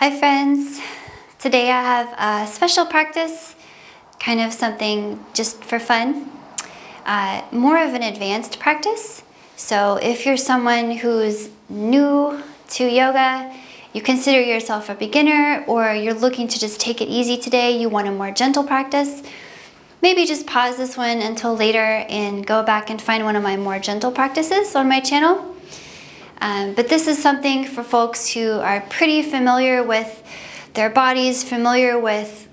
Hi friends, today I have a special practice, kind of something just for fun, more of an advanced practice. So if you're someone who's new to yoga, you consider yourself a beginner, or you're looking to just take it easy today, you want a more gentle practice, maybe just pause this one until later and go back and find one of my more gentle practices on my channel. But this is something for folks who are pretty familiar with their bodies, familiar with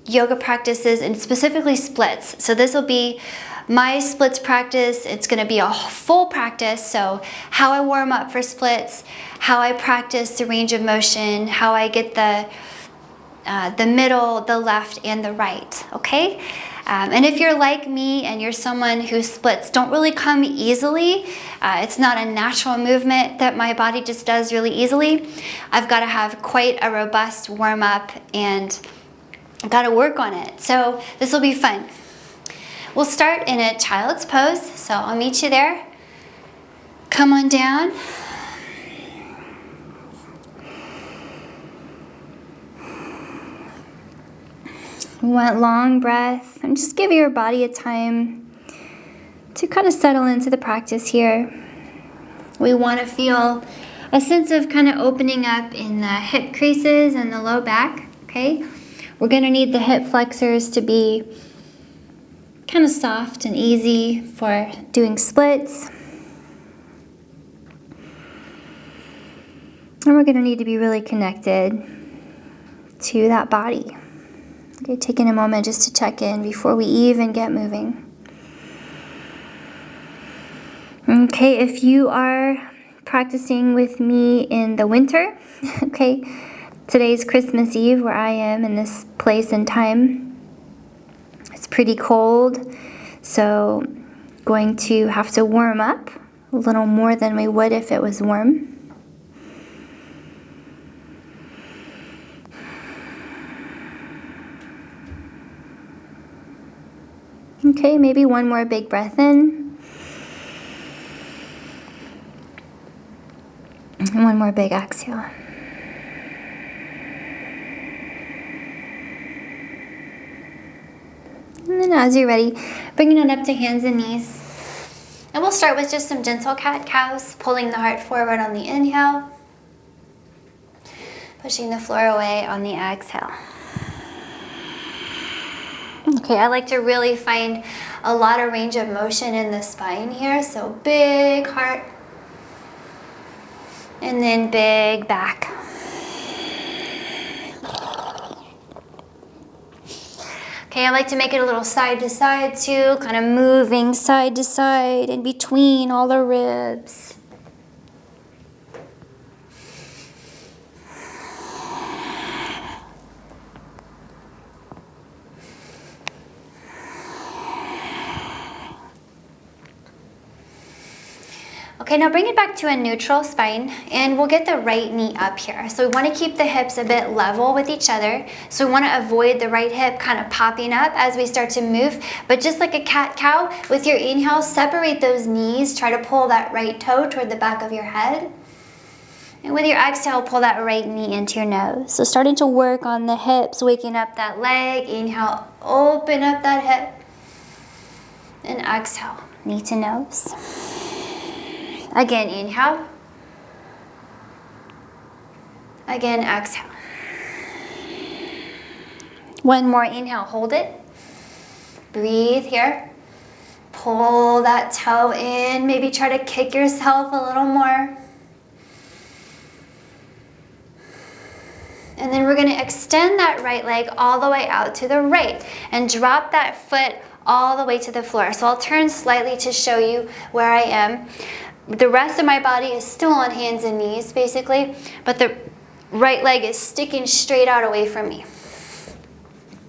yoga practices, and specifically splits. So this will be my splits practice. It's going to be a full practice. So how I warm up for splits, how I practice the range of motion, how I get the middle, the left, and the right, okay? And if you're like me and you're someone whose splits don't really come easily, it's not a natural movement that my body just does really easily, I've got to have quite a robust warm-up and I've got to work on it. So this will be fun. We'll start in a child's pose, so I'll meet you there. Come on down. We want long breath, and just give your body a time to kind of settle into the practice here. We want to feel a sense of kind of opening up in the hip creases and the low back, okay? We're going to need the hip flexors to be kind of soft and easy for doing splits. And we're going to need to be really connected to that body. Okay, taking a moment just to check in before we even get moving. Okay, if you are practicing with me in the winter, okay, today's Christmas Eve where I am in this place and time. It's pretty cold, so going to have to warm up a little more than we would if it was warm. Okay, maybe one more big breath in. And one more big exhale. And then as you're ready, bringing it up to hands and knees. And we'll start with just some gentle cat-cows, pulling the heart forward on the inhale, pushing the floor away on the exhale. Okay, I like to really find a lot of range of motion in the spine here. So big heart and then big back. Okay, I like to make it a little side to side too, kind of moving side to side in between all the ribs. Okay, now bring it back to a neutral spine and we'll get the right knee up here. So we want to keep the hips a bit level with each other. So we want to avoid the right hip kind of popping up as we start to move. But just like a cat-cow, with your inhale, separate those knees. Try to pull that right toe toward the back of your head. And with your exhale, pull that right knee into your nose. So starting to work on the hips, waking up that leg. Inhale, open up that hip. And exhale, knee to nose. Again, inhale. Again, exhale. One more inhale, hold it. Breathe here. Pull that toe in. Maybe try to kick yourself a little more. And then we're going to extend that right leg all the way out to the right and drop that foot all the way to the floor. So I'll turn slightly to show you where I am. The rest of my body is still on hands and knees, basically, but the right leg is sticking straight out away from me.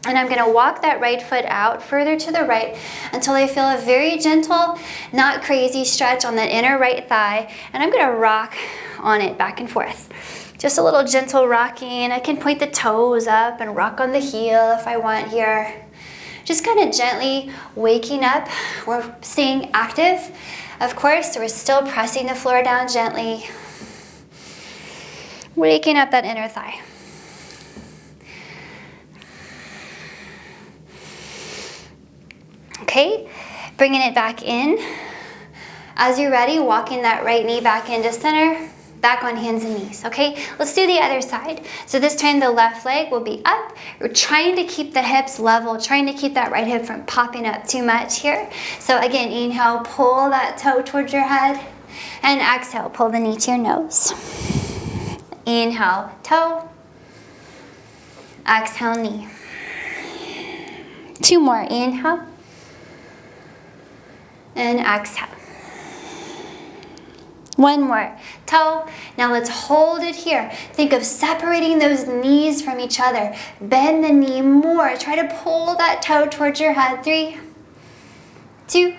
And I'm going to walk that right foot out further to the right until I feel a very gentle, not crazy stretch on that inner right thigh, and I'm going to rock on it back and forth. Just a little gentle rocking. I can point the toes up and rock on the heel if I want here. Just kind of gently waking up. We're staying active. Of course, we're still pressing the floor down gently. Waking up that inner thigh. Okay, bringing it back in. As you're ready, walking that right knee back into center, back on hands and knees, okay? Let's do the other side. So this time the left leg will be up. We're trying to keep the hips level, trying to keep that right hip from popping up too much here. So again, inhale, pull that toe towards your head, and exhale, pull the knee to your nose. Inhale, toe. Exhale, knee. 2 more, inhale. And exhale. 1 more, toe. Now let's hold it here. Think of separating those knees from each other. Bend the knee more. Try to pull that toe towards your head. 3, 2,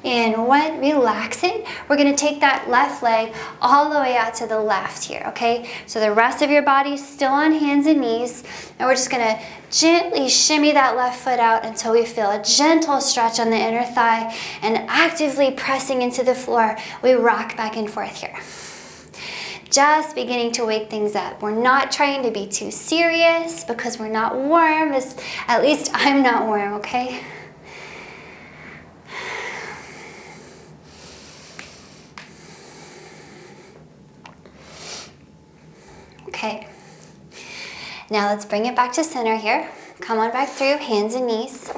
and 1. Relax it. We're gonna take that left leg all the way out to the left here, okay? So the rest of your body is still on hands and knees, and we're just gonna gently shimmy that left foot out until we feel a gentle stretch on the inner thigh, and actively pressing into the floor, we rock back and forth here. Just beginning to wake things up. We're not trying to be too serious because we're not warm. At least I'm not warm, okay? Okay, now let's bring it back to center here. Come on back through, hands and knees.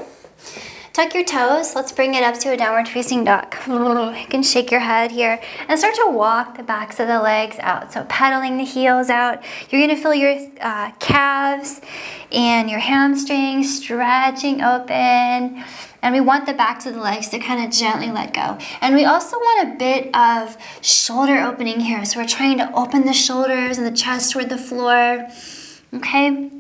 Tuck your toes. Let's bring it up to a downward facing dog. You can shake your head here and start to walk the backs of the legs out. So pedaling the heels out. You're gonna feel your calves and your hamstrings stretching open. And we want the backs of the legs to kind of gently let go. And we also want a bit of shoulder opening here. So we're trying to open the shoulders and the chest toward the floor, okay?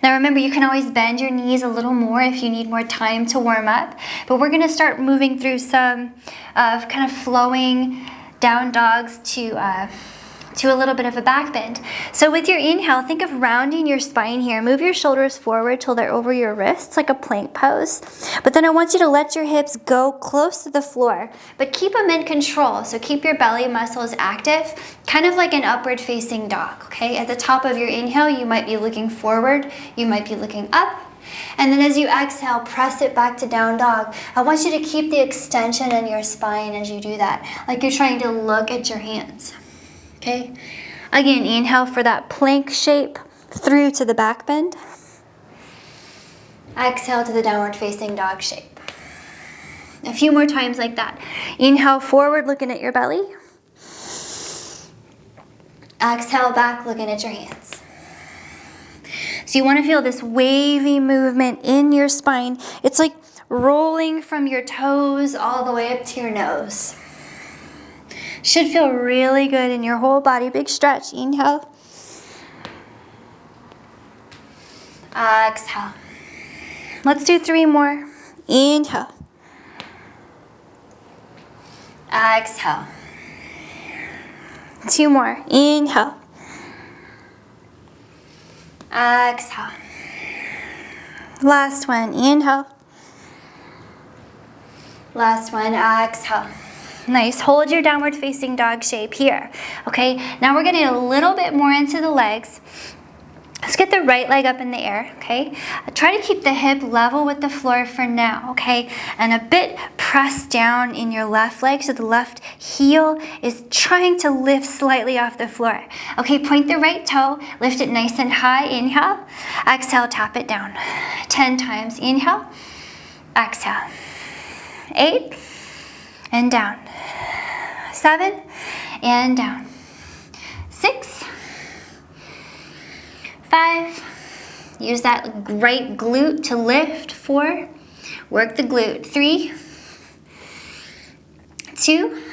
Now remember, you can always bend your knees a little more if you need more time to warm up. But we're gonna start moving through some kind of flowing down dogs to a little bit of a back bend. So with your inhale, think of rounding your spine here. Move your shoulders forward till they're over your wrists, like a plank pose. But then I want you to let your hips go close to the floor, but keep them in control. So keep your belly muscles active, kind of like an upward facing dog, okay? At the top of your inhale, you might be looking forward, you might be looking up. And then as you exhale, press it back to down dog. I want you to keep the extension in your spine as you do that, like you're trying to look at your hands. Okay, again, inhale for that plank shape through to the back bend. Exhale to the downward facing dog shape. A few more times like that. Inhale forward, looking at your belly. Exhale back, looking at your hands. So you want to feel this wavy movement in your spine. It's like rolling from your toes all the way up to your nose. Should feel really good in your whole body. Big stretch. Inhale. Exhale. Let's do 3 more. Inhale. Exhale. 2 more. Inhale. Exhale. Last one. Inhale. Last one. Exhale. Nice. Hold your downward facing dog shape here. Okay, now we're getting a little bit more into the legs. Let's get the right leg up in the air, okay? Try to keep the hip level with the floor for now, okay? And a bit pressed down in your left leg so the left heel is trying to lift slightly off the floor. Okay, point the right toe, lift it nice and high, inhale. Exhale, tap it down. 10 times, inhale. Exhale. 8, and down. 7, and down. 6, 5, use that right glute to lift. 4, work the glute. 3, 2,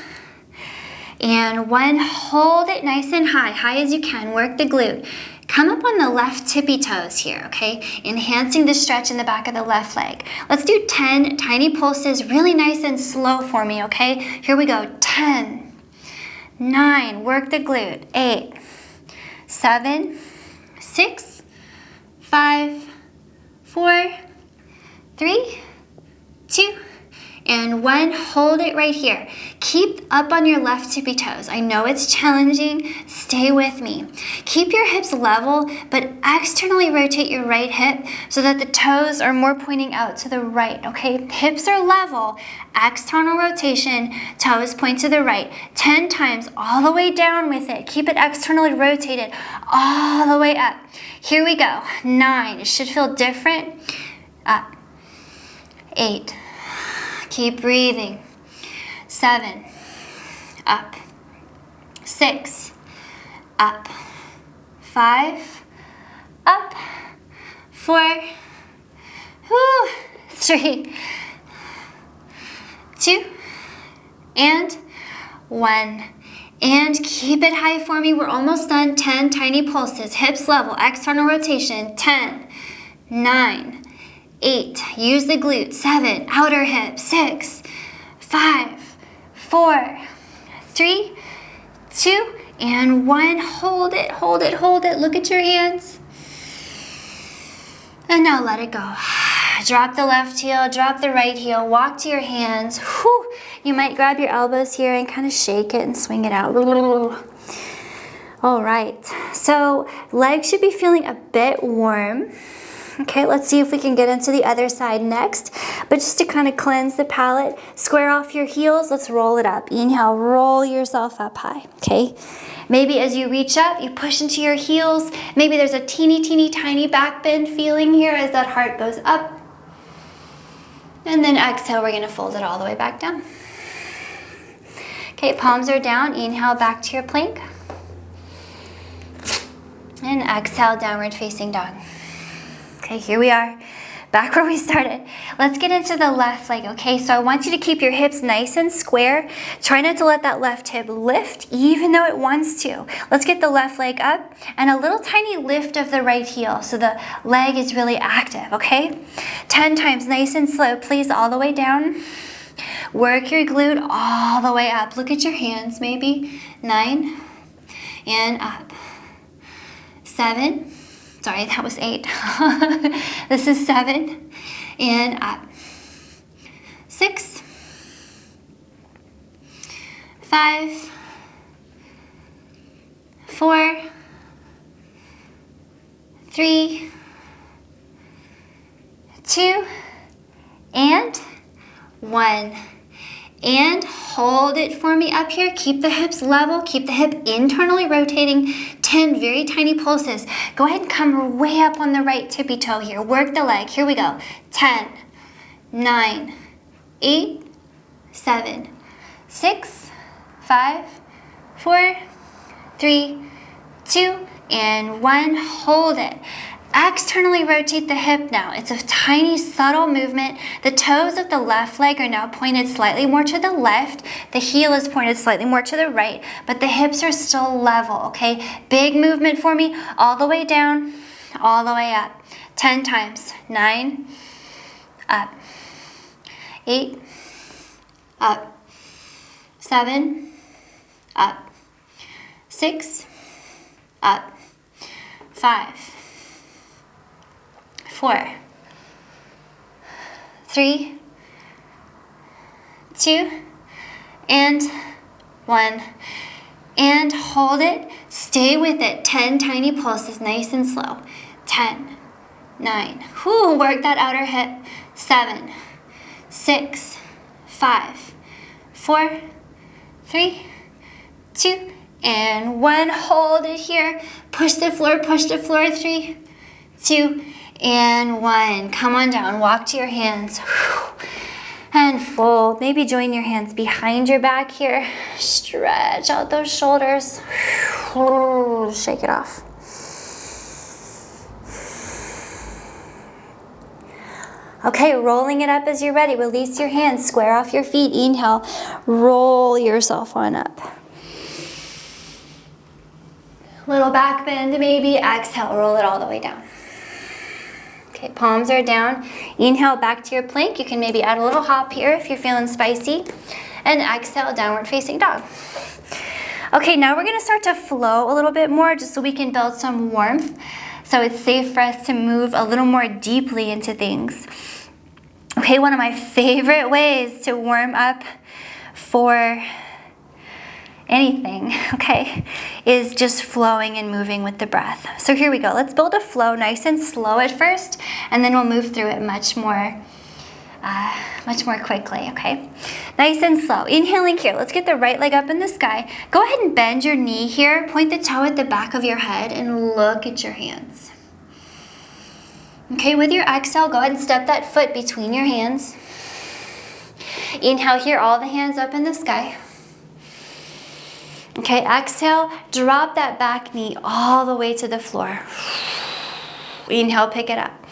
and 1. Hold it nice and high, high as you can. Work the glute. Come up on the left tippy toes here, okay? Enhancing the stretch in the back of the left leg. Let's do 10 tiny pulses, really nice and slow for me, okay? Here we go. 10, 9, work the glute. 8, 7, 6, 5, 4, 3, 2, and 1. Hold it right here. Keep up on your left tippy toes. I know it's challenging. Stay with me. Keep your hips level, but externally rotate your right hip so that the toes are more pointing out to the right, okay? Hips are level, external rotation, toes point to the right. 10 times all the way down with it. Keep it externally rotated all the way up. Here we go. 9. It should feel different. Up. 8. Keep breathing. 7. Up. 6. Up. 5. Up. 4. 3. 2. And 1. And keep it high for me. We're almost done. 10 tiny pulses. Hips level. External rotation. 10. 9. 8. Use the glute. 7. Outer hip. 6. 5. 4. 3. 2. And 1. Hold it, hold it, hold it. Look at your hands. And now let it go. Drop the left heel, drop the right heel, walk to your hands. Whew. You might grab your elbows here and kind of shake it and swing it out. All right, so legs should be feeling a bit warm. Okay, let's see if we can get into the other side next. But just to kind of cleanse the palate, square off your heels, let's roll it up. Inhale, roll yourself up high, okay? Maybe as you reach up, you push into your heels. Maybe there's a teeny, teeny, tiny back bend feeling here as that heart goes up. And then exhale, we're gonna fold it all the way back down. Okay, palms are down. Inhale, back to your plank. And exhale, downward facing dog. Okay, here we are, back where we started. Let's get into the left leg, okay? So I want you to keep your hips nice and square. Try not to let that left hip lift, even though it wants to. Let's get the left leg up and a little tiny lift of the right heel so the leg is really active, okay? 10 times, nice and slow, please, all the way down. Work your glute all the way up. Look at your hands, maybe. 9, and up. 7. Sorry, that was 8. This is 7, and up. 6, 5, 4, 3, 2, and 1. And hold it for me up here. Keep the hips level. Keep the hip internally rotating. 10 very tiny pulses. Go ahead and come way up on the right tippy toe here. Work the leg. Here we go. 10, 9, 8, 7, 6, 5, 4, 3, 2, and 1. Hold it. Externally rotate the hip now. It's a tiny, subtle movement. The toes of the left leg are now pointed slightly more to the left. The heel is pointed slightly more to the right, but the hips are still level, okay? Big movement for me, all the way down, all the way up. 10 times. 9, up. 8, up. 7, up. 6, up. 5, 4, 3, 2, and 1. And hold it. Stay with it. 10 tiny pulses, nice and slow. 10, 9. Whoo, work that outer hip. 7, 6, 5, 4, 3, 2, and 1. Hold it here. Push the floor, 3, 2, and 1. Come on down, walk to your hands. And fold. Maybe join your hands behind your back here. Stretch out those shoulders. Shake it off. Okay, rolling it up as you're ready. Release your hands, square off your feet. Inhale, roll yourself on up. Little back bend maybe. Exhale, roll it all the way down. Okay, palms are down. Inhale, back to your plank. You can maybe add a little hop here if you're feeling spicy. And exhale, downward facing dog. Okay, now we're gonna start to flow a little bit more just so we can build some warmth. So it's safe for us to move a little more deeply into things. Okay, one of my favorite ways to warm up for anything, okay, is just flowing and moving with the breath. So here we go. Let's build a flow nice and slow at first, and then we'll move through it much more quickly, okay? Nice and slow. Inhaling here. Let's get the right leg up in the sky. Go ahead and bend your knee here. Point the toe at the back of your head and look at your hands. Okay, with your exhale, go ahead and step that foot between your hands. Inhale here, all the hands up in the sky. Okay, exhale, drop that back knee all the way to the floor. Inhale, pick it up.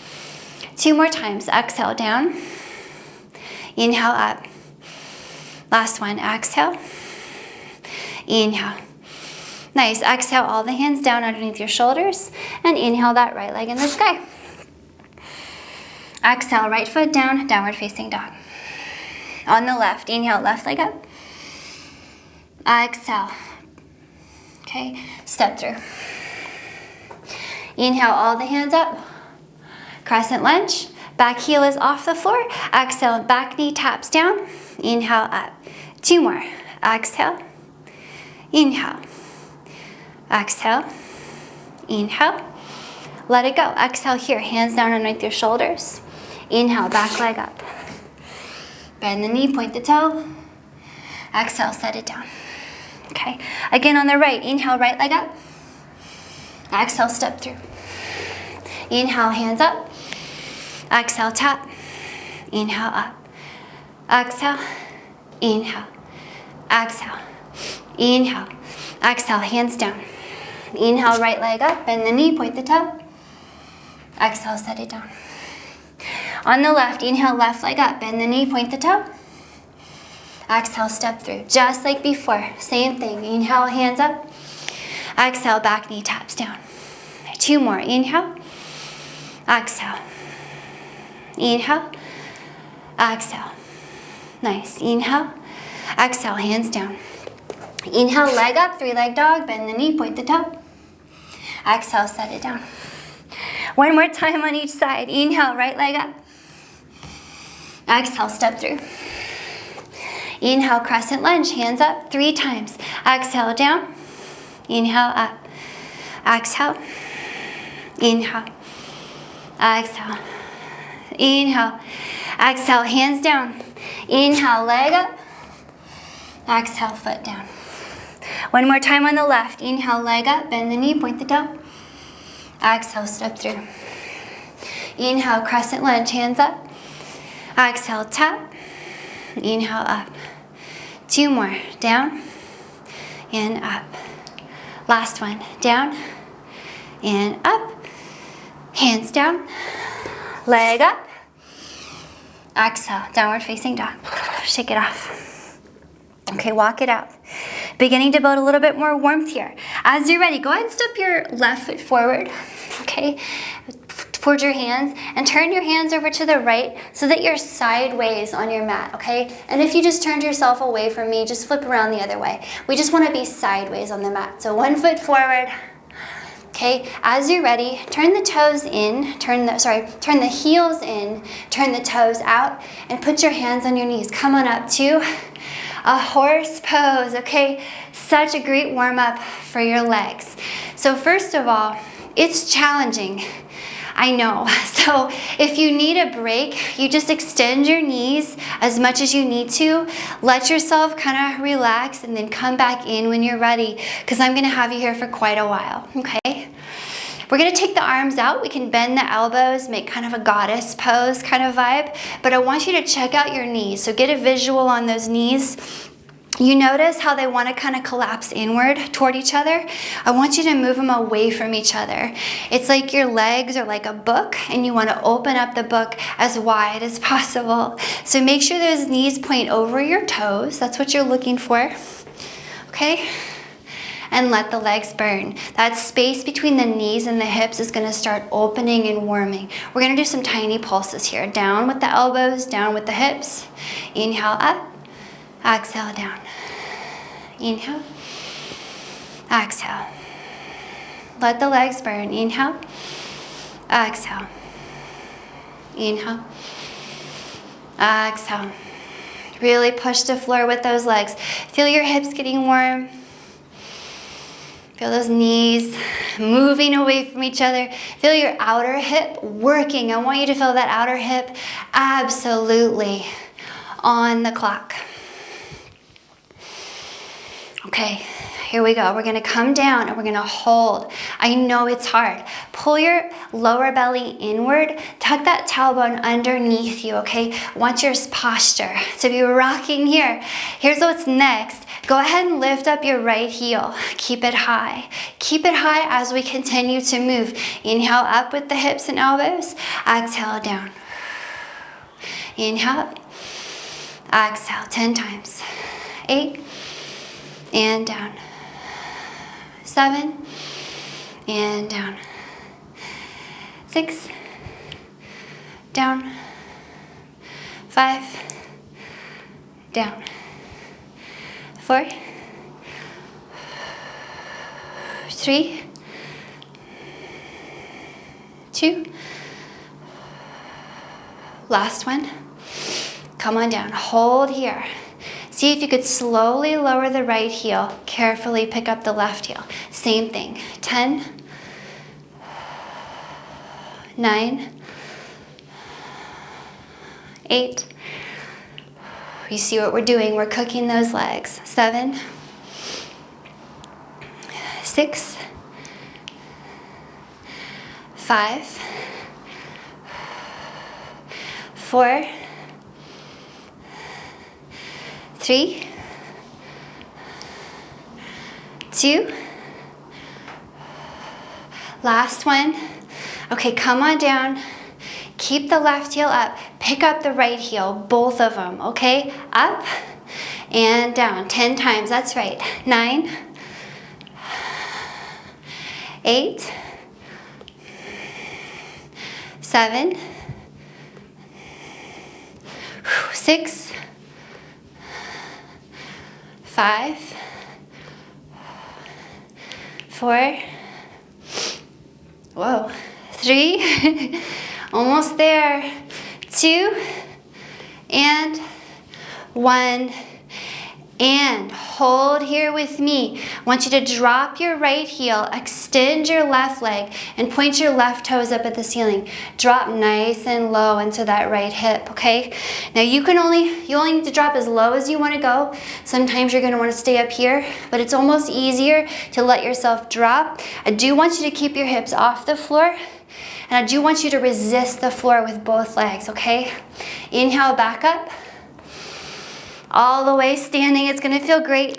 2 more times. Exhale, down. Inhale, up. Last one. Exhale. Inhale. Nice. Exhale, all the hands down underneath your shoulders. And inhale that right leg in the sky. Exhale, right foot down, downward facing dog. On the left, inhale, left leg up. Exhale. Okay, step through. Inhale, all the hands up. Crescent lunge. Back heel is off the floor. Exhale, back knee taps down. Inhale, up. 2 more. Exhale. Inhale. Exhale. Inhale. Let it go. Exhale here, hands down underneath your shoulders. Inhale, back leg up. Bend the knee, point the toe. Exhale, set it down. Okay, again on the right, inhale, right leg up. Exhale, step through. Inhale, hands up. Exhale, tap. Inhale, up. Exhale, inhale. Exhale, inhale. Exhale, hands down. Inhale, right leg up, bend the knee, point the toe. Exhale, set it down. On the left, inhale, left leg up, bend the knee, point the toe. Exhale, step through, just like before. Same thing, inhale, hands up. Exhale, back knee taps down. 2 more, inhale. Exhale. Inhale. Exhale. Nice, inhale. Exhale, hands down. Inhale, leg up, 3-leg dog, bend the knee, point the toe. Exhale, set it down. 1 more time on each side. Inhale, right leg up. Exhale, step through. Inhale, crescent lunge, hands up 3 times. Exhale, down. Inhale, up. Exhale. Inhale. Exhale. Inhale. Exhale, hands down. Inhale, leg up. Exhale, foot down. 1 more time on the left. Inhale, leg up, bend the knee, point the toe. Exhale, step through. Inhale, crescent lunge, hands up. Exhale, tap. Inhale, up. 2 more, down and up. Last one, down and up. Hands down, leg up. Exhale, downward facing dog. Shake it off. Okay, walk it out. Beginning to build a little bit more warmth here. As you're ready, go ahead and step your left foot forward, okay, towards your hands, and turn your hands over to the right so that you're sideways on your mat, okay? And if you just turned yourself away from me, just flip around the other way. We just want to be sideways on the mat. So 1 foot forward, okay? As you're ready, turn the toes in, turn the heels in, turn the toes out, and put your hands on your knees. Come on up to a horse pose, okay? Such a great warm up for your legs. So first of all, it's challenging. I know. So if you need a break, you just extend your knees as much as you need to. Let yourself kind of relax and then come back in when you're ready, because I'm going to have you here for quite a while, okay? We're going to take the arms out. We can bend the elbows, make kind of a goddess pose kind of vibe, but I want you to check out your knees. So get a visual on those knees. You notice how they want to kind of collapse inward toward each other? I want you to move them away from each other. It's like your legs are like a book, and you want to open up the book as wide as possible. So make sure those knees point over your toes. That's what you're looking for. Okay? And let the legs burn. That space between the knees and the hips is going to start opening and warming. We're going to do some tiny pulses here. Down with the elbows, down with the hips. Inhale up. Exhale down. Inhale. Exhale. Let the legs burn. Inhale. Exhale. Inhale. Exhale. Really push the floor with those legs. Feel your hips getting warm. Feel those knees moving away from each other. Feel your outer hip working. I want you to feel that outer hip absolutely on the clock. Okay, here we go. We're gonna come down and we're gonna hold. I know it's hard. Pull your lower belly inward. Tuck that tailbone underneath you, okay? I want your posture to be rocking here. Here's what's next. Go ahead and lift up your right heel. Keep it high. Keep it high as we continue to move. Inhale up with the hips and elbows. Exhale down. Inhale. Exhale 10 times. 8. And down. 7. And down. 6. Down. 5. Down. 4. 3. 2. Last one. Come on down. Hold here. See if you could slowly lower the right heel. Carefully pick up the left heel. Same thing. 10. 9. 8. You see what we're doing? We're cooking those legs. 7. 6. 5. 4. 3. 2. Last one. Okay, come on down. Keep the left heel up. Pick up the right heel, both of them, okay? Up and down. 10 times, that's right. 9. 8. 7. 6. 5. 4. Whoa. 3. Almost there. 2. And 1. And hold here with me. I want you to drop your right heel, extend your left leg, and point your left toes up at the ceiling. Drop nice and low into that right hip, okay? Now you only need to drop as low as you want to go. Sometimes you're going to want to stay up here, but it's almost easier to let yourself drop. I do want you to keep your hips off the floor, and I do want you to resist the floor with both legs, okay? Inhale, back up. All the way standing, it's gonna feel great.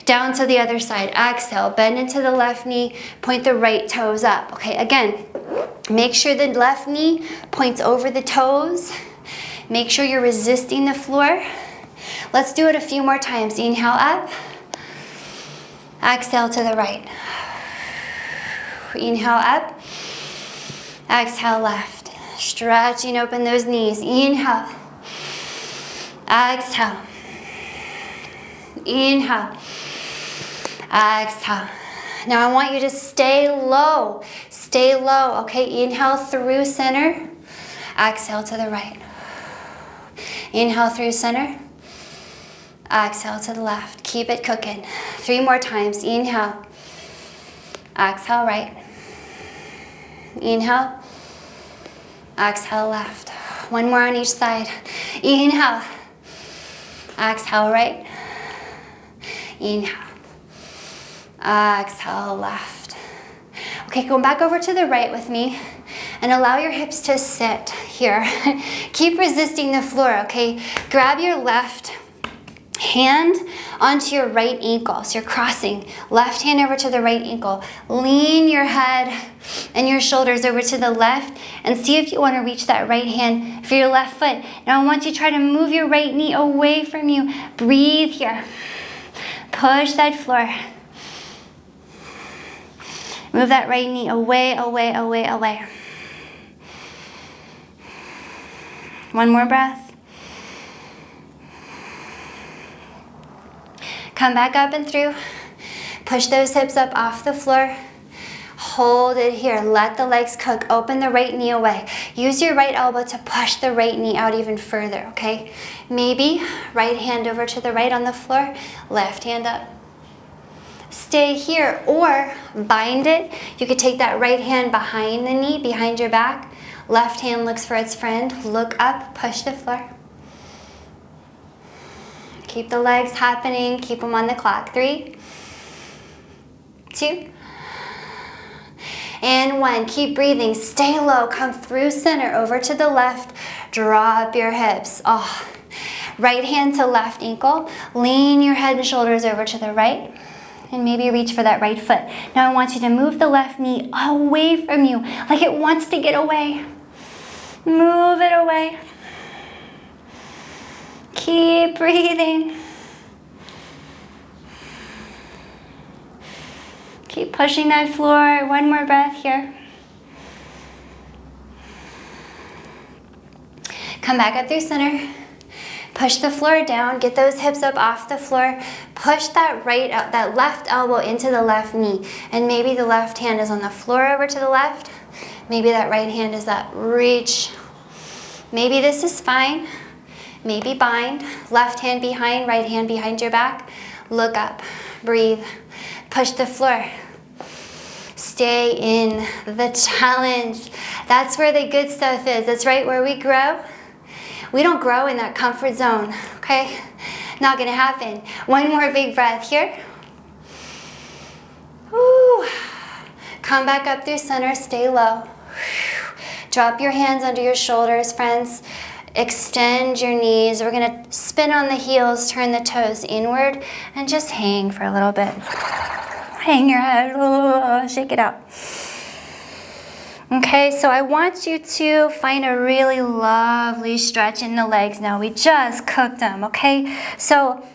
Down to the other side. Exhale, bend into the left knee, point the right toes up. Okay, again, make sure the left knee points over the toes. Make sure you're resisting the floor. Let's do it a few more times. Inhale up. Exhale to the right. Inhale up. Exhale left. Stretching open those knees. Inhale. Exhale. Inhale. Exhale. Now I want you to stay low. Stay low, okay? Inhale through center. Exhale to the right. Inhale through center. Exhale to the left. Keep it cooking. 3 more times. Inhale. Exhale right. Inhale. Exhale left. 1 more on each side. Inhale. Exhale right. Inhale. Exhale left. Okay, go back over to the right with me and allow your hips to sit here. Keep resisting the floor, okay? Grab your left hand onto your right ankle. So you're crossing left hand over to the right ankle. Lean your head and your shoulders over to the left and see if you want to reach that right hand for your left foot. Now I want you to try to move your right knee away from you. Breathe here. Push that floor. Move that right knee away, away, away, away. 1 more breath. Come back up and through. Push those hips up off the floor. Hold it here. Let the legs cook. Open the right knee away. Use your right elbow to push the right knee out even further, okay? Maybe right hand over to the right on the floor, left hand up. Stay here or bind it. You could take that right hand behind the knee, behind your back. Left hand looks for its friend. Look up, push the floor. Keep the legs happening. Keep them on the clock. 3, 2, and 1. Keep breathing. Stay low. Come through center, over to the left. Drop your hips. Oh. Right hand to left ankle. Lean your head and shoulders over to the right. And maybe reach for that right foot. Now I want you to move the left knee away from you, like it wants to get away. Move it away. Keep breathing. Keep pushing that floor. One more breath here. Come back up through center. Push the floor down. Get those hips up off the floor. Push that left elbow into the left knee. And maybe the left hand is on the floor over to the left. Maybe that right hand is up. Reach. Maybe this is fine. Maybe bind. Left hand behind, right hand behind your back. Look up. Breathe. Push the floor. Stay in the challenge. That's where the good stuff is. That's right where we grow. We don't grow in that comfort zone, okay? Not gonna happen. One more big breath here. Woo. Come back up through center, stay low. Drop your hands under your shoulders, friends. Extend your knees. We're gonna spin on the heels, turn the toes inward, and just hang for a little bit. Hang your head, shake it out. Okay, so I want you to find a really lovely stretch in the legs now. We just cooked them, okay? So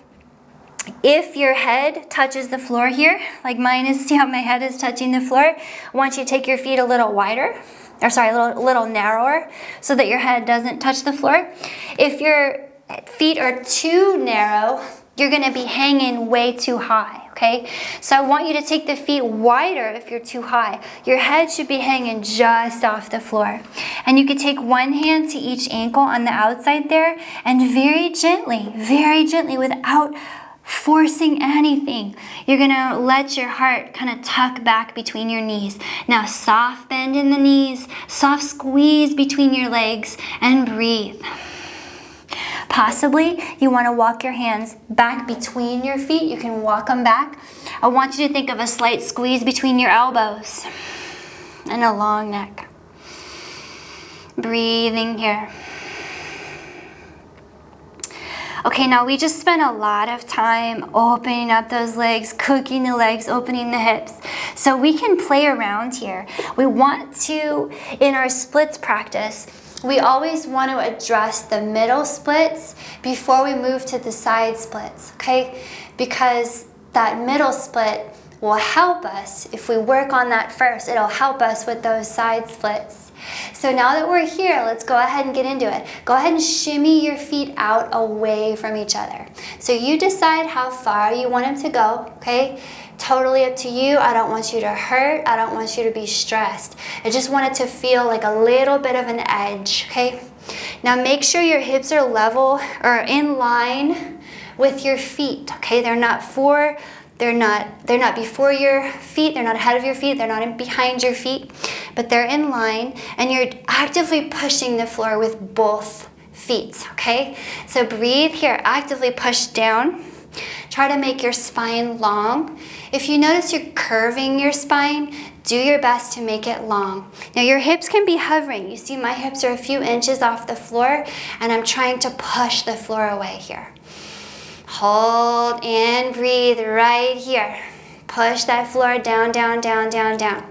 if your head touches the floor here, like mine is, see how my head is touching the floor? I want you to take your feet a little wider, or sorry, a little narrower, so that your head doesn't touch the floor. If your feet are too narrow, you're gonna be hanging way too high, okay? So I want you to take the feet wider if you're too high. Your head should be hanging just off the floor. And you could take one hand to each ankle on the outside there, and very gently, without forcing anything, you're gonna let your heart kind of tuck back between your knees. Now soft bend in the knees, soft squeeze between your legs, and breathe. Possibly you want to walk your hands back between your feet. You can walk them back. I want you to think of a slight squeeze between your elbows and a long neck. Breathing here. Okay, now we just spent a lot of time opening up those legs, cooking the legs, opening the hips. So we can play around here. We want to, in our splits practice, we always want to address the middle splits before we move to the side splits, okay? Because that middle split will help us. If we work on that first, it'll help us with those side splits. So now that we're here, let's go ahead and get into it. Go ahead and shimmy your feet out away from each other. So you decide how far you want them to go, okay? Totally up to you. I don't want you to hurt. I don't want you to be stressed. I just want it to feel like a little bit of an edge, okay? Now make sure your hips are level or in line with your feet, okay? They're not before your feet, they're not ahead of your feet, they're not behind your feet, but they're in line, and you're actively pushing the floor with both feet, okay? So breathe here, actively push down. Try to make your spine long. If you notice you're curving your spine, do your best to make it long. Now your hips can be hovering. You see my hips are a few inches off the floor, and I'm trying to push the floor away here. Hold and breathe right here. Push that floor down, down, down, down, down.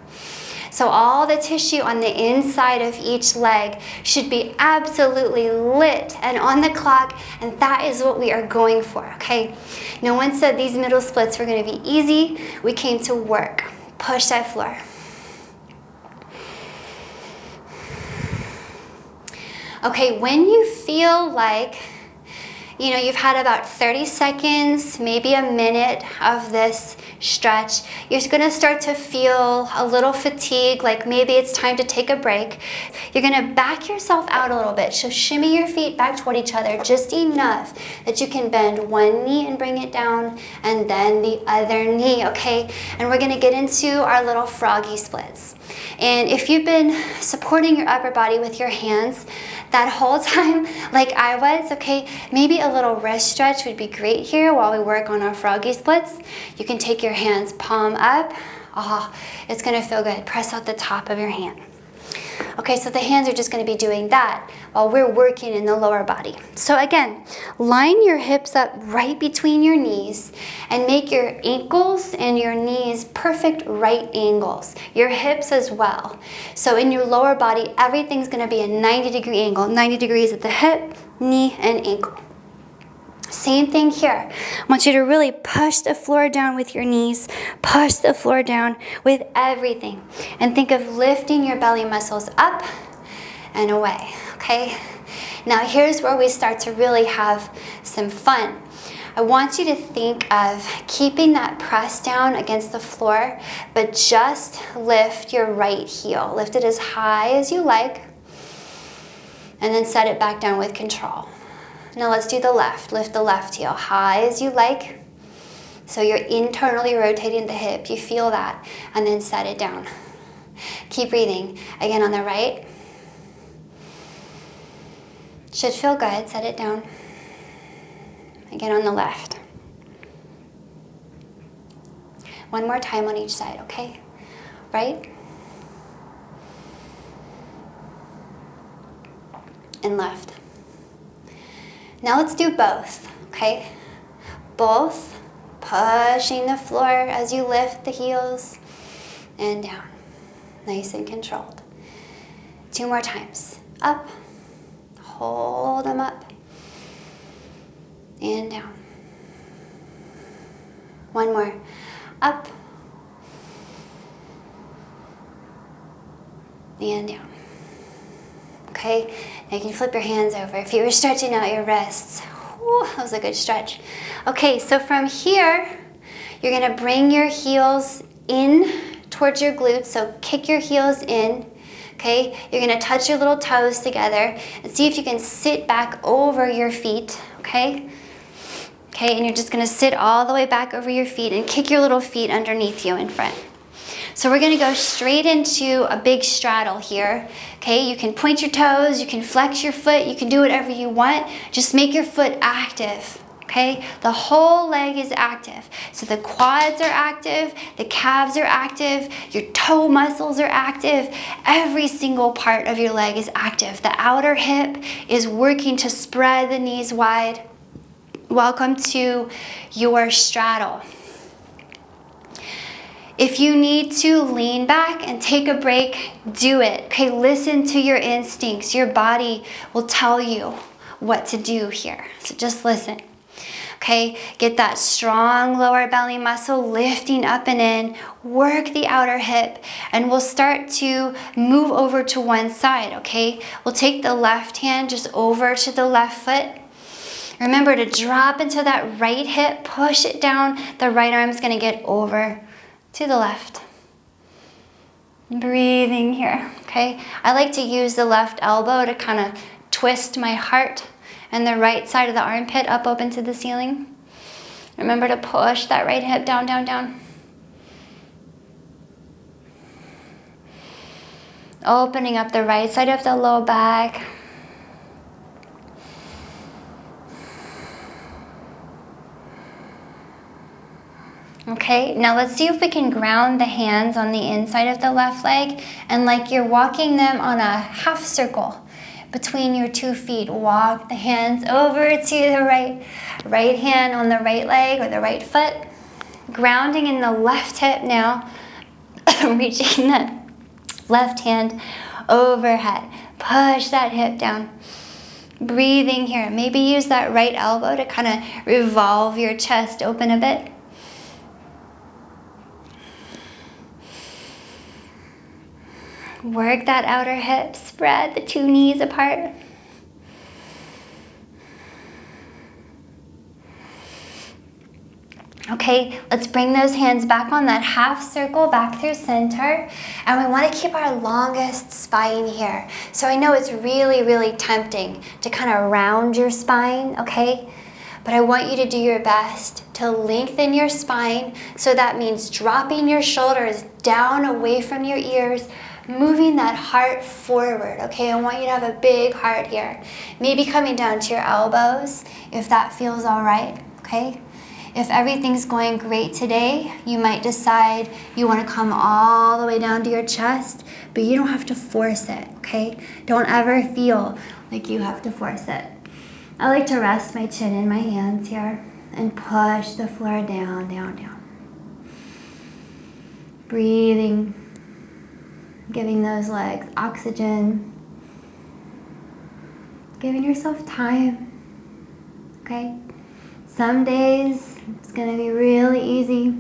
So all the tissue on the inside of each leg should be absolutely lit and on the clock, and that is what we are going for, okay? No one said these middle splits were gonna be easy. We came to work. Push that floor. Okay, when you feel like you've had about 30 seconds, maybe a minute of this stretch. You're gonna start to feel a little fatigue, like maybe it's time to take a break. You're gonna back yourself out a little bit. So shimmy your feet back toward each other, just enough that you can bend one knee and bring it down, and then the other knee, okay? And we're gonna get into our little froggy splits. And if you've been supporting your upper body with your hands that whole time, like I was, okay, maybe a little wrist stretch would be great here while we work on our froggy splits. You can take your hands palm up. Oh, it's gonna feel good. Press out the top of your hand. Okay, so the hands are just gonna be doing that while we're working in the lower body. So again, line your hips up right between your knees and make your ankles and your knees perfect right angles. Your hips as well. So in your lower body, everything's gonna be a 90-degree angle. 90 degrees at the hip, knee, and ankle. Same thing here. I want you to really push the floor down with your knees, push the floor down with everything, and think of lifting your belly muscles up and away, okay? Now here's where we start to really have some fun. I want you to think of keeping that press down against the floor, but just lift your right heel. Lift it as high as you like, and then set it back down with control. Now let's do the left. Lift the left heel high as you like. So you're internally rotating the hip. You feel that. And then set it down. Keep breathing. Again on the right. Should feel good. Set it down. Again on the left. One more time on each side, okay? Right. And left. Now let's do both, okay? Both, pushing the floor as you lift the heels and down, nice and controlled. 2 more times, up, hold them up, and down. 1 more, up, and down. Okay, now you can flip your hands over. If you were stretching out your wrists, whew, that was a good stretch. Okay, so from here, you're gonna bring your heels in towards your glutes, so kick your heels in, okay? You're gonna touch your little toes together and see if you can sit back over your feet, okay? Okay, and you're just gonna sit all the way back over your feet and kick your little feet underneath you in front. So we're gonna go straight into a big straddle here, okay? You can point your toes, you can flex your foot, you can do whatever you want. Just make your foot active, okay? The whole leg is active. So the quads are active, the calves are active, your toe muscles are active. Every single part of your leg is active. The outer hip is working to spread the knees wide. Welcome to your straddle. If you need to lean back and take a break, do it. Okay, listen to your instincts. Your body will tell you what to do here. So just listen. Okay, get that strong lower belly muscle lifting up and in. Work the outer hip, and we'll start to move over to one side, okay? We'll take the left hand just over to the left foot. Remember to drop into that right hip, push it down. The right arm's gonna get over to the left. Breathing here, okay? I like to use the left elbow to kind of twist my heart and the right side of the armpit up open to the ceiling. Remember to push that right hip down, down, down. Opening up the right side of the low back. Okay, now let's see if we can ground the hands on the inside of the left leg, and like you're walking them on a half circle between your 2 feet. Walk the hands over to the right hand on the right leg or the right foot. Grounding in the left hip now, reaching the left hand overhead. Push that hip down. Breathing here. Maybe use that right elbow to kind of revolve your chest open a bit. Work that outer hip, spread the 2 knees apart. Okay, let's bring those hands back on that half circle back through center. And we want to keep our longest spine here. So I know it's really, really tempting to kind of round your spine, okay? But I want you to do your best to lengthen your spine. So that means dropping your shoulders down away from your ears, moving that heart forward, okay? I want you to have a big heart here. Maybe coming down to your elbows if that feels all right, okay? If everything's going great today, you might decide you want to come all the way down to your chest, but you don't have to force it, okay? Don't ever feel like you have to force it. I like to rest my chin in my hands here and push the floor down, down, down. Breathing, giving those legs oxygen, giving yourself time, okay? Some days it's gonna be really easy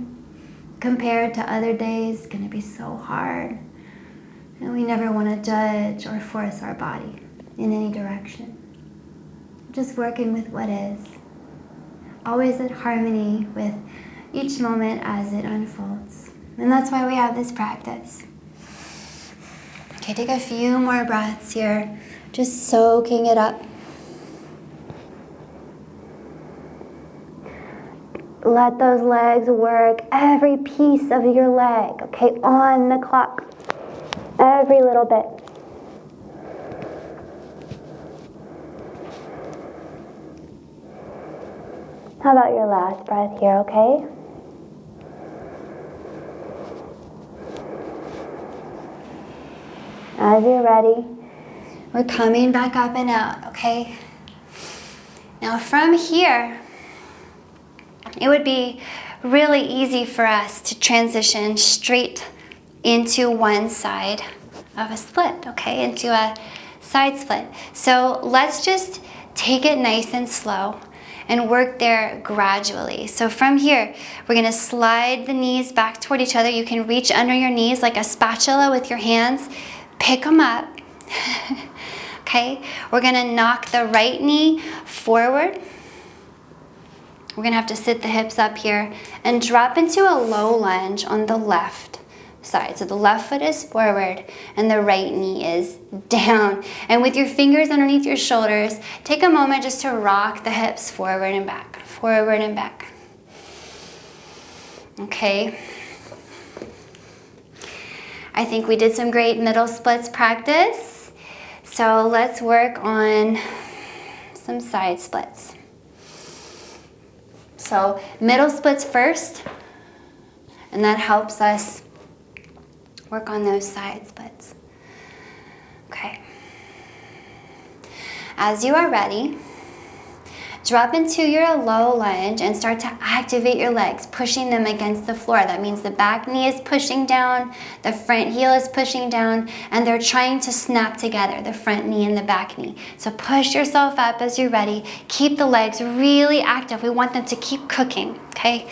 compared to other days. It's gonna be so hard. And we never wanna judge or force our body in any direction. Just working with what is. Always in harmony with each moment as it unfolds. And that's why we have this practice. Okay, take a few more breaths here, just soaking it up. Let those legs work, every piece of your leg, okay, on the clock, every little bit. How about your last breath here, okay? As you're ready, we're coming back up and out, okay? Now from here, it would be really easy for us to transition straight into one side of a split, okay? Into a side split. So let's just take it nice and slow and work there gradually. So from here, we're gonna slide the knees back toward each other. You can reach under your knees like a spatula with your hands. Pick them up, okay? We're gonna knock the right knee forward. We're gonna have to sit the hips up here and drop into a low lunge on the left side. So the left foot is forward and the right knee is down. And with your fingers underneath your shoulders, take a moment just to rock the hips forward and back, forward and back. Okay. I think we did some great middle splits practice. So let's work on some side splits. So middle splits first, and that helps us work on those side splits. Okay. As you are ready, drop into your low lunge and start to activate your legs, pushing them against the floor. That means the back knee is pushing down, the front heel is pushing down, and they're trying to snap together, the front knee and the back knee. So push yourself up as you're ready. Keep the legs really active. We want them to keep cooking, okay?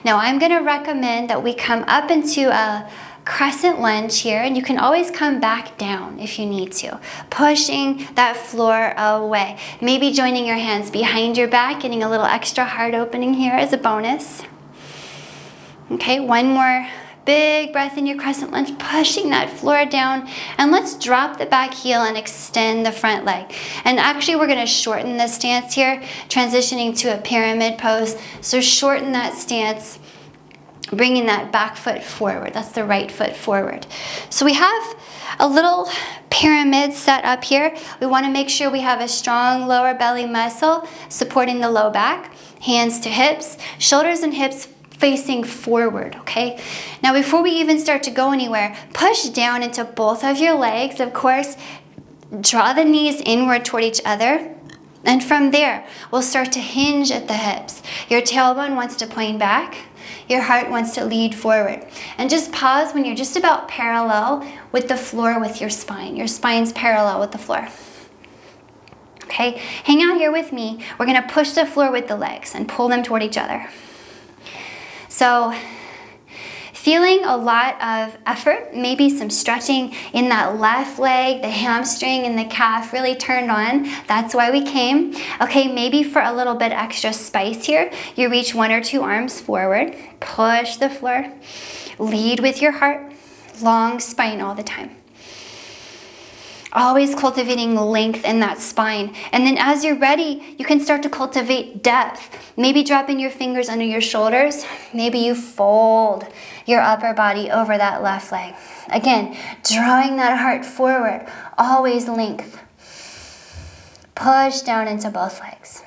Now I'm gonna recommend that we come up into a crescent lunge here, and you can always come back down if you need to, pushing that floor away. Maybe joining your hands behind your back, getting a little extra heart opening here as a bonus. Okay, one more big breath in your crescent lunge, pushing that floor down, and let's drop the back heel and extend the front leg. And actually we're going to shorten this stance here, transitioning to a pyramid pose. So shorten that stance, bringing that back foot forward. That's the right foot forward. So we have a little pyramid set up here. We want to make sure we have a strong lower belly muscle supporting the low back, hands to hips, shoulders and hips facing forward, okay? Now before we even start to go anywhere, push down into both of your legs. Of course, draw the knees inward toward each other. And from there, we'll start to hinge at the hips. Your tailbone wants to point back. Your heart wants to lead forward. And just pause when you're just about parallel with the floor with your spine. Your spine's parallel with the floor. Okay, hang out here with me. We're gonna push the floor with the legs and pull them toward each other. So Feeling a lot of effort, maybe some stretching in that left leg, the hamstring and the calf really turned on. That's why we came. Okay, maybe for a little bit extra spice here, you reach 1 or 2 arms forward, push the floor, lead with your heart, long spine all the time. Always cultivating length in that spine. And then as you're ready, you can start to cultivate depth. Maybe dropping your fingers under your shoulders. Maybe you fold your upper body over that left leg. Again, drawing that heart forward. Always length. Push down into both legs.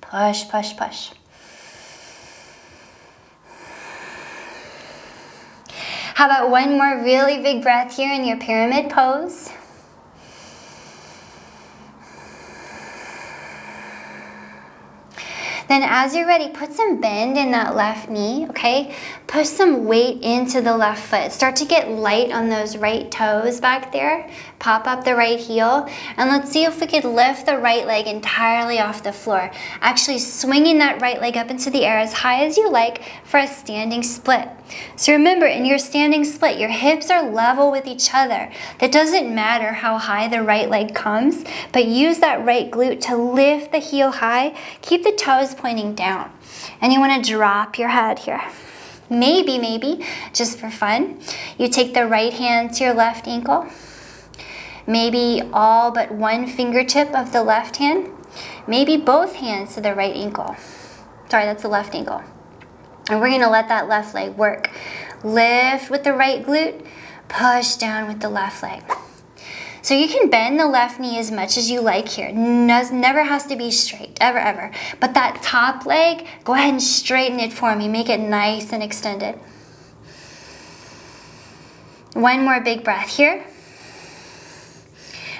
Push, push, push. How about one more really big breath here in your pyramid pose? Then as you're ready, put some bend in that left knee, okay? Push some weight into the left foot. Start to get light on those right toes back there. Pop up the right heel. And let's see if we could lift the right leg entirely off the floor. Actually swinging that right leg up into the air as high as you like for a standing split. So remember, in your standing split, your hips are level with each other. That doesn't matter how high the right leg comes, but use that right glute to lift the heel high. Keep the toes pointing down. And you want to drop your head here. Maybe, just for fun, you take the right hand to your left ankle. Maybe all but one fingertip of the left hand. Maybe both hands to the right ankle. Sorry, that's the left ankle. And we're going to let that left leg work. Lift with the right glute, push down with the left leg. So you can bend the left knee as much as you like here. Never has to be straight, ever. But that top leg, go ahead and straighten it for me. Make it nice and extended. One more big breath here.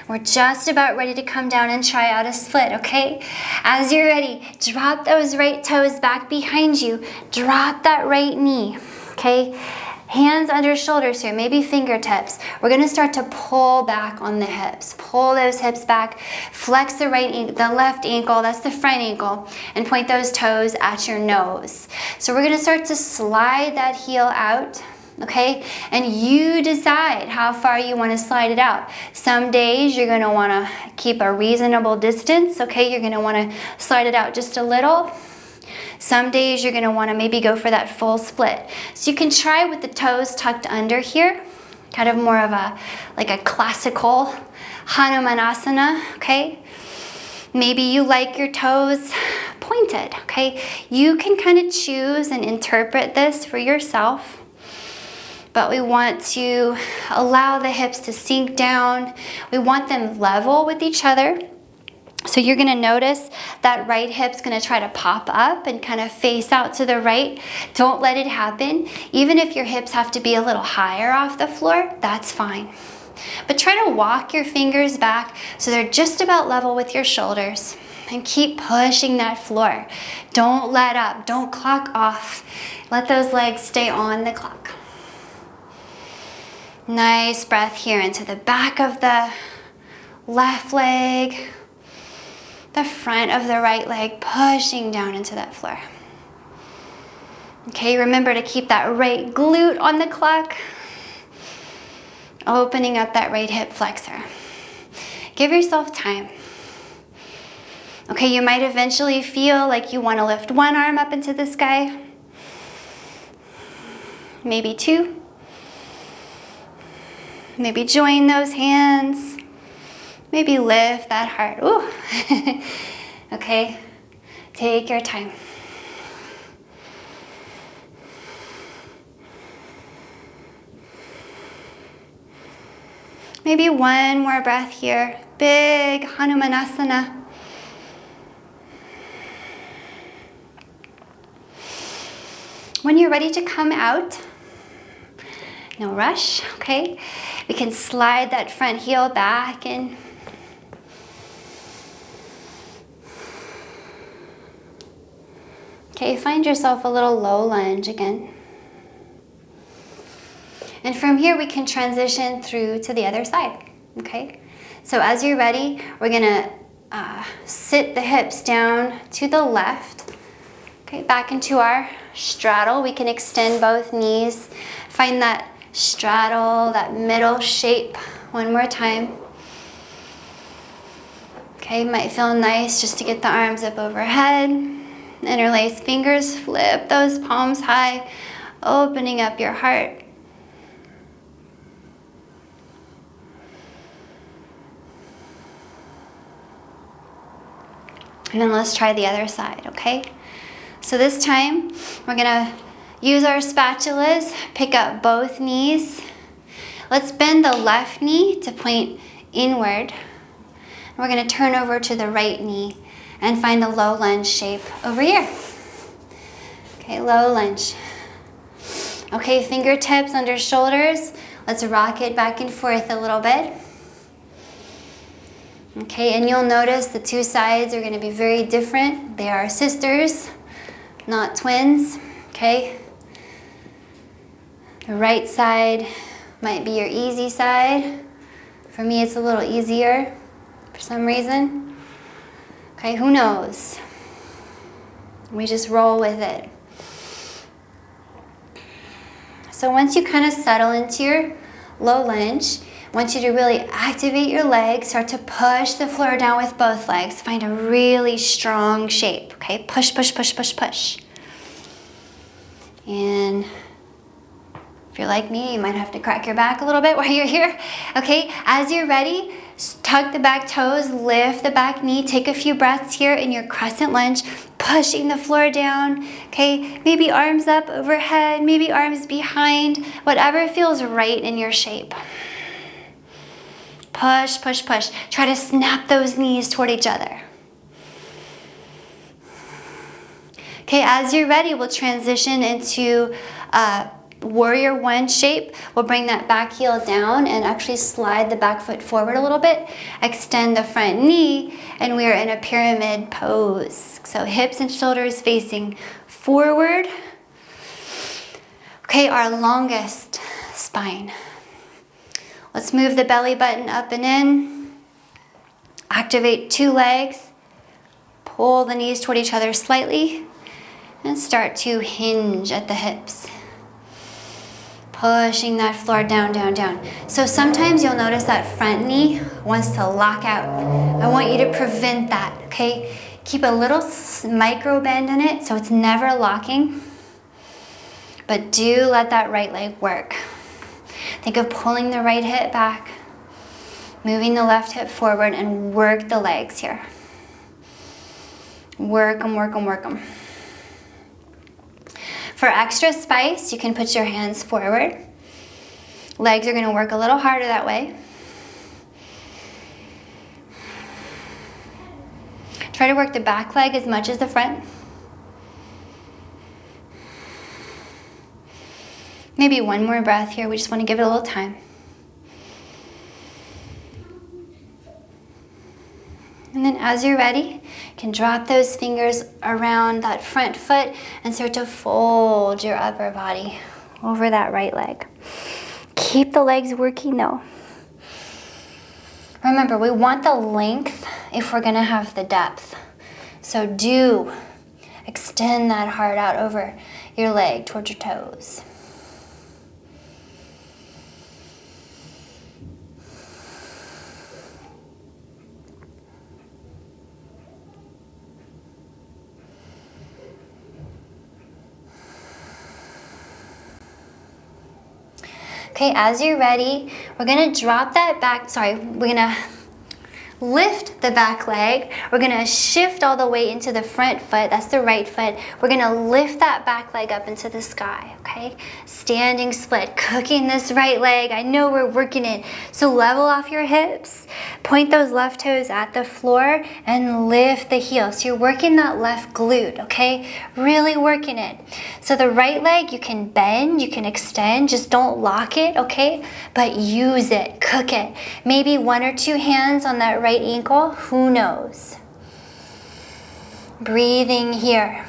We're just about ready to come down and try out a split, okay? As you're ready, drop those right toes back behind you. Drop that right knee, okay? Hands under shoulders here, maybe fingertips. We're gonna start to pull back on the hips. Pull those hips back, flex the left ankle, that's the front ankle, and point those toes at your nose. So we're gonna start to slide that heel out, okay? And you decide how far you wanna slide it out. Some days you're gonna wanna keep a reasonable distance, okay? You're gonna wanna slide it out just a little. Some days you're going to want to maybe go for that full split. So you can try with the toes tucked under here, kind of more of like a classical Hanumanasana, okay? Maybe you like your toes pointed, okay? You can kind of choose and interpret this for yourself, but we want to allow the hips to sink down. We want them level with each other. So you're gonna notice that right hip's gonna try to pop up and kind of face out to the right. Don't let it happen. Even if your hips have to be a little higher off the floor, that's fine. But try to walk your fingers back so they're just about level with your shoulders. And keep pushing that floor. Don't let up, don't clock off. Let those legs stay on the clock. Nice breath here into the back of the left leg. The front of the right leg pushing down into that floor. Okay, remember to keep that right glute on the clock. Opening up that right hip flexor. Give yourself time. Okay, you might eventually feel like you want to lift one arm up into the sky. Maybe two. Maybe join those hands. Maybe lift that heart. Ooh. Okay, take your time. Maybe one more breath here. Big Hanumanasana. When you're ready to come out, no rush, okay? We can slide that front heel back and okay, find yourself a little low lunge again. And from here we can transition through to the other side, okay? So as you're ready, we're gonna sit the hips down to the left, okay, back into our straddle. We can extend both knees. Find that straddle, that middle shape. One more time. Okay, might feel nice just to get the arms up overhead. Interlace fingers, flip those palms high, opening up your heart. And then let's try the other side, okay? So this time, we're gonna use our spatulas, pick up both knees. Let's bend the left knee to point inward. We're gonna turn over to the right knee and find the low lunge shape over here. Okay, low lunge. Okay, fingertips under shoulders. Let's rock it back and forth a little bit. Okay, and you'll notice the two sides are gonna be very different. They are sisters, not twins, okay? The right side might be your easy side. For me, it's a little easier for some reason. Okay, who knows? We just roll with it. So once you kind of settle into your low lunge, I want you to really activate your legs, start to push the floor down with both legs. Find a really strong shape, okay? Push, push, push, push, push. And if you're like me, you might have to crack your back a little bit while you're here. Okay, as you're ready, tuck the back toes, lift the back knee, take a few breaths here in your crescent lunge, pushing the floor down, okay? Maybe arms up overhead, maybe arms behind, whatever feels right in your shape. Push, push, push. Try to snap those knees toward each other. Okay, as you're ready, we'll transition into warrior one shape. We'll bring that back heel down and actually slide the back foot forward a little bit. Extend the front knee, and we are in a pyramid pose. So hips and shoulders facing forward. Okay, our longest spine. Let's move the belly button up and in. Activate two legs. Pull the knees toward each other slightly. And start to hinge at the hips. Pushing that floor down, down, down. So sometimes you'll notice that front knee wants to lock out. I want you to prevent that, okay? Keep a little micro bend in it so it's never locking. But do let that right leg work. Think of pulling the right hip back, moving the left hip forward, and work the legs here. Work them, work them, work them. For extra spice, you can put your hands forward. Legs are going to work a little harder that way. Try to work the back leg as much as the front. Maybe one more breath here. We just want to give it a little time. And then as you're ready, you can drop those fingers around that front foot and start to fold your upper body over that right leg. Keep the legs working though. Remember, we want the length if we're gonna have the depth. So do extend that heart out over your leg towards your toes. Okay, as you're ready, we're gonna drop that back, we're gonna lift the back leg. We're gonna shift all the way into the front foot, that's the right foot. We're gonna lift that back leg up into the sky, okay? Standing split, cooking this right leg. I know we're working it. So level off your hips, point those left toes at the floor, and lift the heel. So you're working that left glute, okay? Really working it. So the right leg, you can bend, you can extend, just don't lock it, okay? But use it, cook it. Maybe one or two hands on that right ankle, who knows? Breathing here.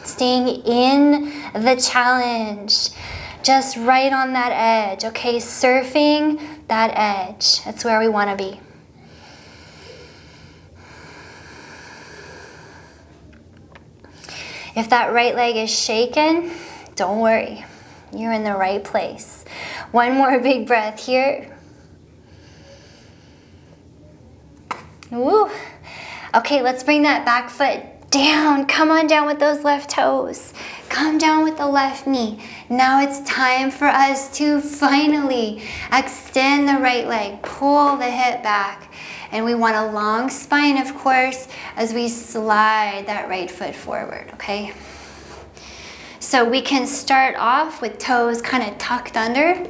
Staying in the challenge. Just right on that edge, okay? Surfing that edge. That's where we want to be. If that right leg is shaken, don't worry. You're in the right place. One more big breath here. Woo. Okay, let's bring that back foot down. Come on down with those left toes. Come down with the left knee. Now it's time for us to finally extend the right leg. Pull the hip back. And we want a long spine, of course, as we slide that right foot forward, okay? So we can start off with toes kind of tucked under.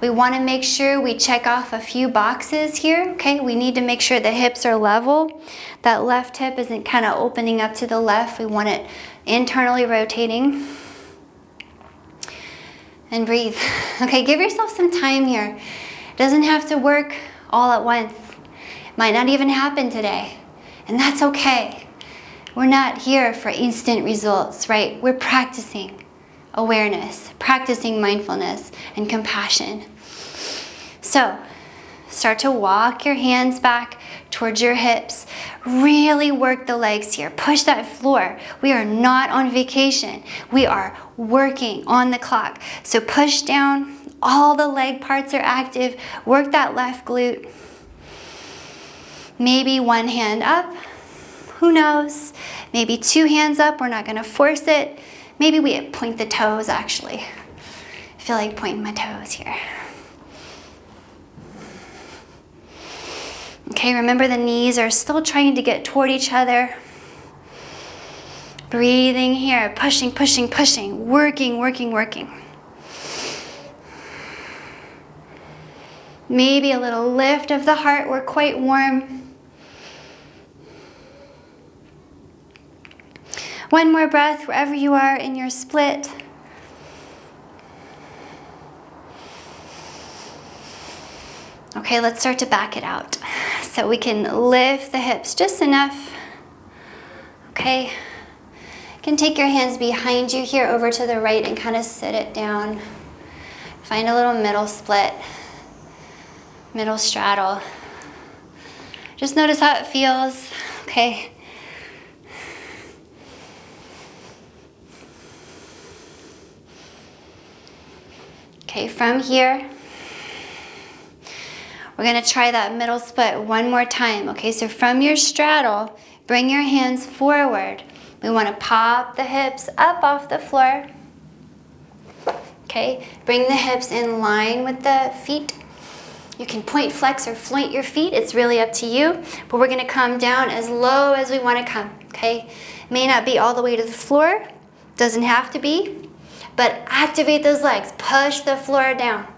We want to make sure we check off a few boxes here, okay? We need to make sure the hips are level. That left hip isn't kind of opening up to the left. We want it internally rotating. And breathe. Okay, give yourself some time here. It doesn't have to work all at once. Might not even happen today, and that's okay. We're not here for instant results, right? We're practicing awareness, practicing mindfulness and compassion. So, start to walk your hands back towards your hips. Really work the legs here. Push that floor. We are not on vacation. We are working on the clock. So push down. All the leg parts are active. Work that left glute. Maybe one hand up, who knows? Maybe two hands up, we're not gonna force it. Maybe we point the toes actually. I feel like pointing my toes here. Okay, remember the knees are still trying to get toward each other. Breathing here, pushing, pushing, pushing, working, working, working. Maybe a little lift of the heart, we're quite warm. One more breath wherever you are in your split. Okay, let's start to back it out. So we can lift the hips just enough. Okay. You can take your hands behind you here over to the right and kind of sit it down. Find a little middle split, middle straddle. Just notice how it feels, okay? Okay, from here, we're gonna try that middle split one more time. Okay, so from your straddle, bring your hands forward. We wanna pop the hips up off the floor. Okay, bring the hips in line with the feet. You can point, flex, or floint your feet. It's really up to you, but we're gonna come down as low as we wanna come, okay? May not be all the way to the floor, doesn't have to be. But activate those legs, push the floor down.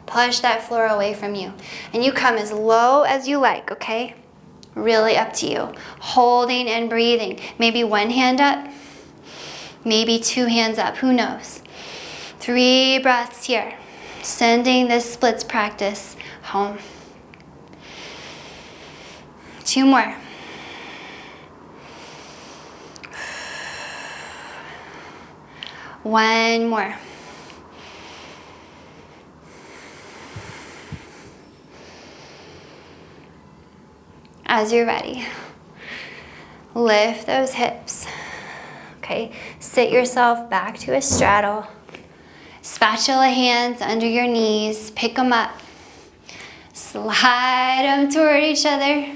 Push that floor away from you. And you come as low as you like, okay? Really up to you. Holding and breathing. Maybe one hand up, maybe two hands up, who knows? 3 breaths here. Sending this splits practice home. 2 more. One more. As you're ready, lift those hips. Okay, sit yourself back to a straddle. Spatula hands under your knees, pick them up. Slide them toward each other.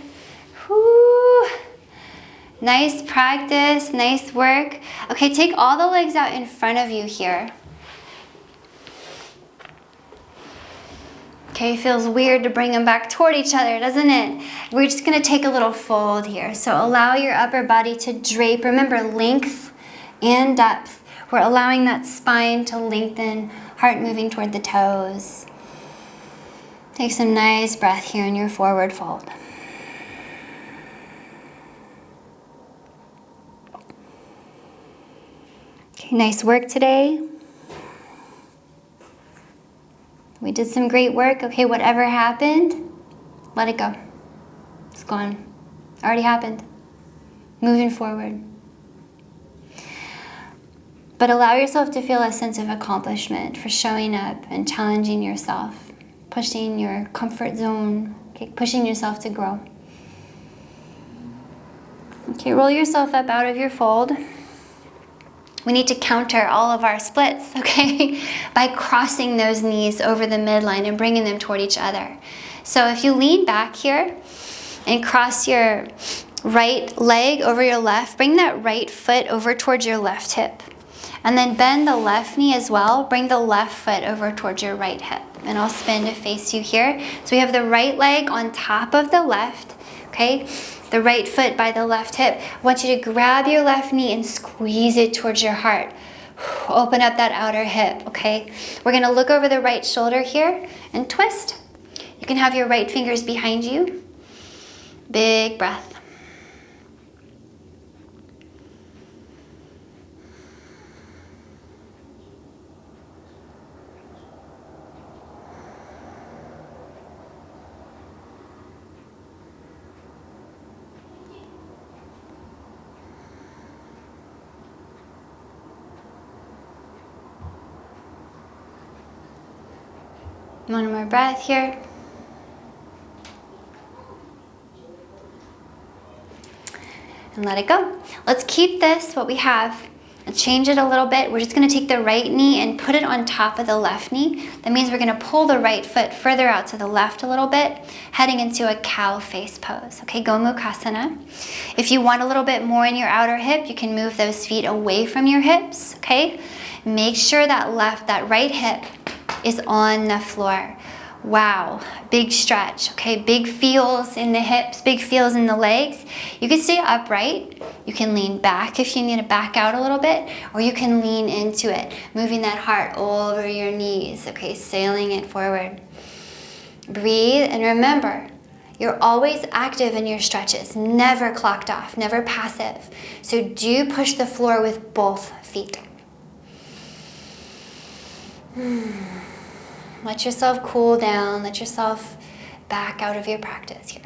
Whoo. Nice practice, nice work. Okay, take all the legs out in front of you here. Okay, feels weird to bring them back toward each other, doesn't it? We're just gonna take a little fold here. So allow your upper body to drape. Remember, length and depth. We're allowing that spine to lengthen, heart moving toward the toes. Take some nice breath here in your forward fold. Okay, nice work today. We did some great work. Okay, whatever happened, let it go. It's gone. Already happened. Moving forward. But allow yourself to feel a sense of accomplishment for showing up and challenging yourself, pushing your comfort zone, okay, pushing yourself to grow. Okay, roll yourself up out of your fold. We need to counter all of our splits, okay, by crossing those knees over the midline and bringing them toward each other. So if you lean back here and cross your right leg over your left, bring that right foot over towards your left hip. And then bend the left knee as well. Bring the left foot over towards your right hip. And I'll spin to face you here. So we have the right leg on top of the left, okay? The right foot by the left hip. I want you to grab your left knee and squeeze it towards your heart. Open up that outer hip, okay? We're gonna look over the right shoulder here and twist. You can have your right fingers behind you. Big breath. One more breath here. And let it go. Let's keep this, what we have, and change it a little bit. We're just gonna take the right knee and put it on top of the left knee. That means we're gonna pull the right foot further out to the left a little bit, heading into a cow face pose, okay, Gomukhasana. If you want a little bit more in your outer hip, you can move those feet away from your hips, okay? Make sure that right hip is on the floor. Wow, big stretch, okay? Big feels in the hips, big feels in the legs. You can stay upright. You can lean back if you need to back out a little bit, or you can lean into it, moving that heart over your knees, okay? Sailing it forward. Breathe, and remember, you're always active in your stretches, never clocked off, never passive. So do push the floor with both feet. Let yourself cool down. Let yourself back out of your practice here.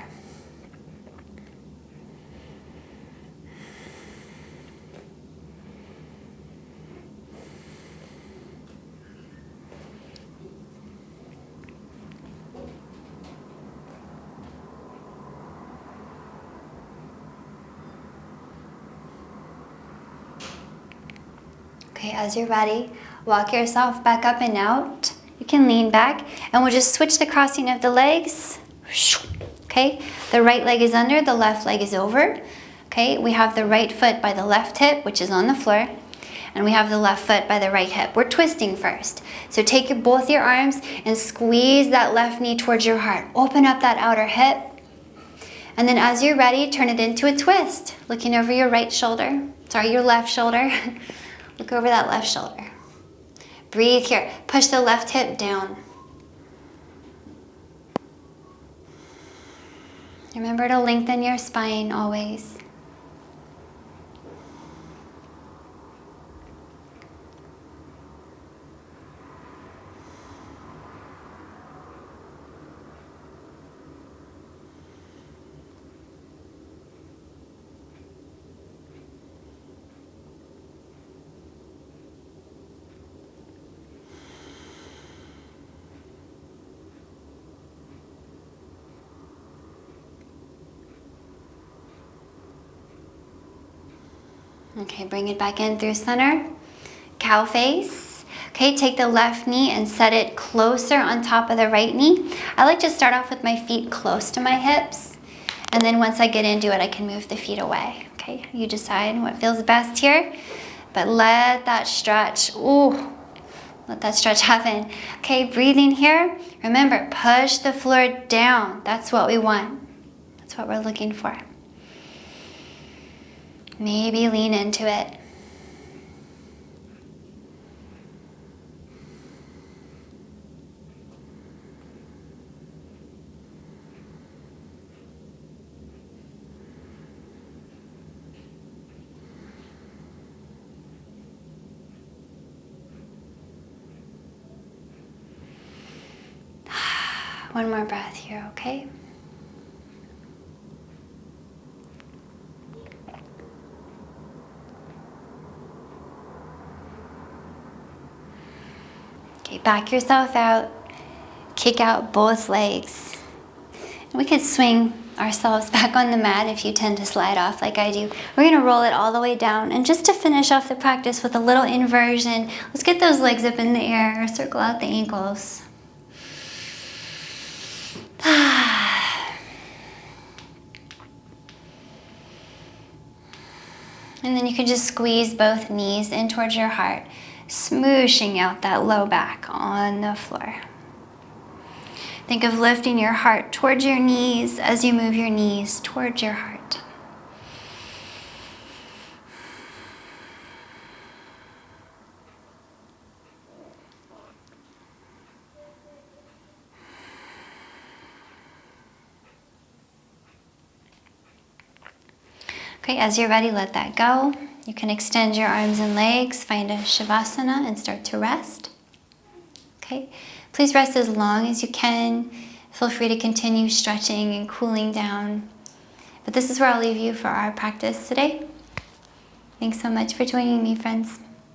Okay, as you're ready, walk yourself back up and out. You can lean back, and we'll just switch the crossing of the legs. Okay, the right leg is under, the left leg is over. Okay, we have the right foot by the left hip, which is on the floor, and we have the left foot by the right hip. We're twisting first. So take both your arms and squeeze that left knee towards your heart. Open up that outer hip. And then as you're ready, turn it into a twist. Looking over your right shoulder. Sorry, your left shoulder. Look over that left shoulder. Breathe here. Push the left hip down. Remember to lengthen your spine always. Okay, bring it back in through center. Cow face. Okay, take the left knee and set it closer on top of the right knee. I like to start off with my feet close to my hips. And then once I get into it, I can move the feet away. Okay, you decide what feels best here. But let that stretch, let that stretch happen. Okay, breathing here. Remember, push the floor down. That's what we want. That's what we're looking for. Maybe lean into it. One more breath here, okay? Okay, back yourself out. Kick out both legs. We could swing ourselves back on the mat if you tend to slide off like I do. We're gonna roll it all the way down, and just to finish off the practice with a little inversion, let's get those legs up in the air, circle out the ankles. And then you can just squeeze both knees in towards your heart, smooshing out that low back on the floor. Think of lifting your heart towards your knees as you move your knees towards your heart. Okay, as you're ready, let that go. You can extend your arms and legs, find a Shavasana, and start to rest. Okay, please rest as long as you can. Feel free to continue stretching and cooling down. But this is where I'll leave you for our practice today. Thanks so much for joining me, friends.